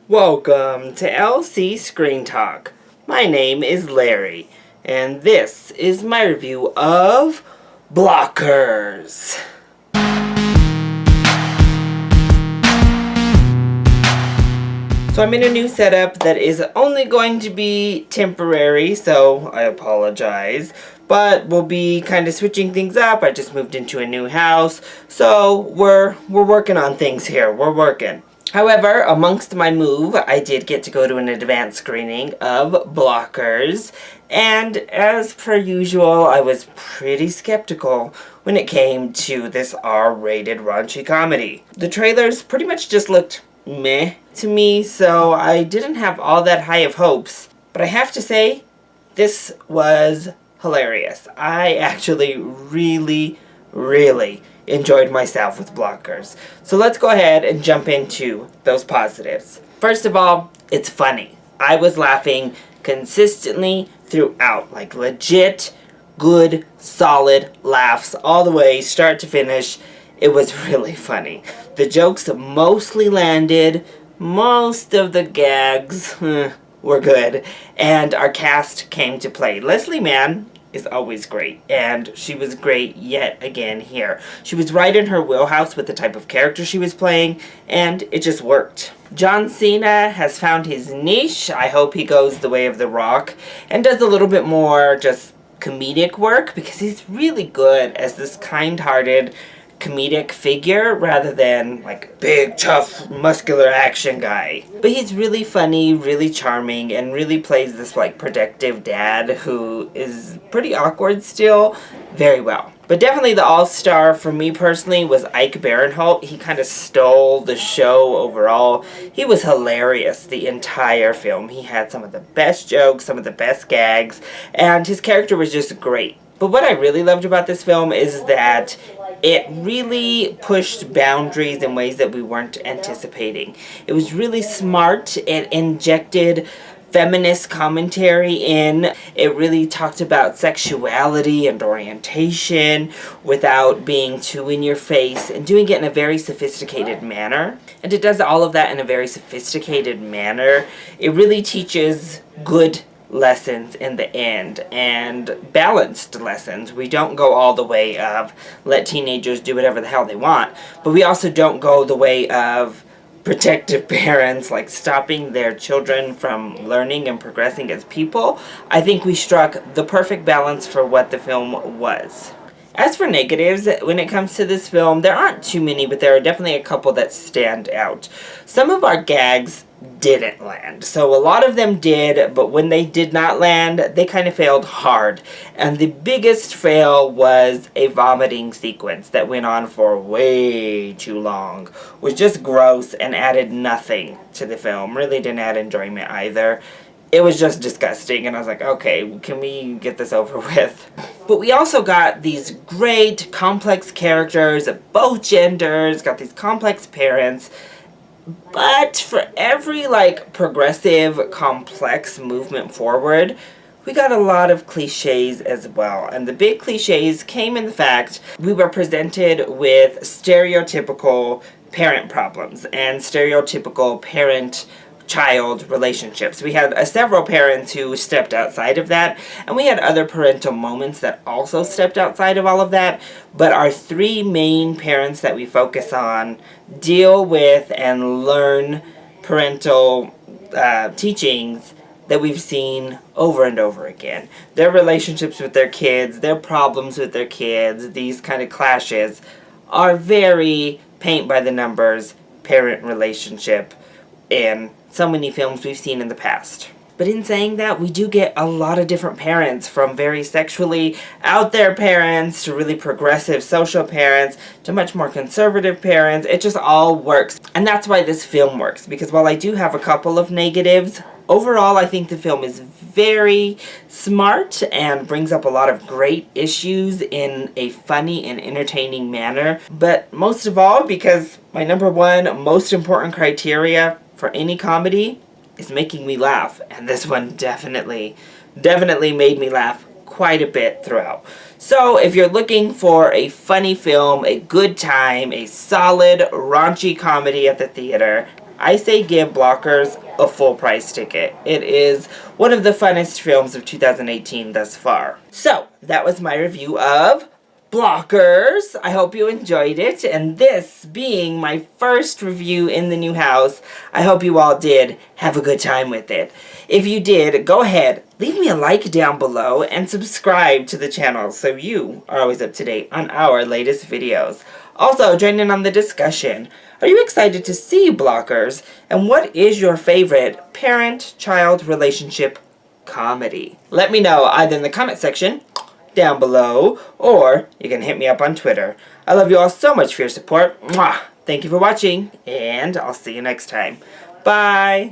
Welcome to LC Screen Talk. My name is Larry, and this is my review of Blockers. So I'm in a new setup that is only going to be temporary, so I apologize. But we'll be kind of switching things up. I just moved into a new house, so we're working on things here. We're working. However, amongst my move, I did get to go to an advanced screening of Blockers, and as per usual, I was pretty skeptical when it came to this R-rated raunchy comedy. The trailers pretty much just looked meh to me, so I didn't have all that high of hopes. But I have to say, this was hilarious. I actually really enjoyed myself with Blockers. So let's go ahead and jump into those positives. First of all, it's funny. I was laughing consistently throughout, like legit, good, solid laughs all the way, start to finish. It was really funny. The jokes mostly landed. Most of the gags were good. And our cast came to play. Leslie Mann is always great, and she was great yet again here. She was right in her wheelhouse with the type of character she was playing, and it just worked. John Cena has found his niche. I hope he goes the way of The Rock and does a little bit more just comedic work, because he's really good as this kind-hearted comedic figure rather than like big, tough, muscular action guy. But he's really funny, really charming, and really plays this like protective dad who is pretty awkward still very well. But definitely the all-star for me personally was Ike Barinholtz. He kind of stole the show overall. He was hilarious the entire film. He had some of the best jokes, some of the best gags, and his character was just great. But what I really loved about this film is that it really pushed boundaries in ways that we weren't anticipating. It was really smart. It injected feminist commentary in. It really talked about sexuality and orientation without being too in your face and doing it in a very sophisticated manner. And it does all of that in a very sophisticated manner. It really teaches good lessons in the end, and balanced lessons. We don't go all the way of let teenagers do whatever the hell they want, but we also don't go the way of protective parents, like stopping their children from learning and progressing as people. I think we struck the perfect balance for what the film was. As for negatives, when it comes to this film, there aren't too many, but there are definitely a couple that stand out. Some of our gags didn't land. So a lot of them did, but when they did not land, they kind of failed hard. And the biggest fail was a vomiting sequence that went on for way too long. Was just gross and added nothing to the film. Really didn't add enjoyment either. It was just disgusting, and I was like, okay, can we get this over with? But we also got these great, complex characters of both genders, got these complex parents. But for every, like, progressive, complex movement forward, we got a lot of cliches as well. And the big cliches came in the fact we were presented with stereotypical parent problems and stereotypical parent-child relationships. We had several parents who stepped outside of that, and we had other parental moments that also stepped outside of all of that. But our three main parents that we focus on deal with and learn parental teachings that we've seen over and over again. Their relationships with their kids, their problems with their kids, these kind of clashes are very paint by the numbers parent relationship in so many films we've seen in the past. But in saying that, we do get a lot of different parents, from very sexually out there parents to really progressive social parents to much more conservative parents. It just all works. And that's why this film works, because while I do have a couple of negatives, overall I think the film is very smart and brings up a lot of great issues in a funny and entertaining manner. But most of all, because my number one most important criteria for any comedy is making me laugh, and this one definitely made me laugh quite a bit throughout. So if you're looking for a funny film, a good time, a solid raunchy comedy at the theater, I say give Blockers a full price ticket. It is one of the funnest films of 2018 thus far. So, that was my review of Blockers. I hope you enjoyed it, and this being my first review in the new house, I hope you all did have a good time with it. If you did, go ahead, leave me a like down below, and subscribe to the channel so you are always up to date on our latest videos. Also, join in on the discussion. Are you excited to see Blockers, and what is your favorite parent-child relationship comedy? Let me know either in the comment section down below, or you can hit me up on Twitter. I love you all so much for your support. Mwah! Thank you for watching, and I'll see you next time. Bye!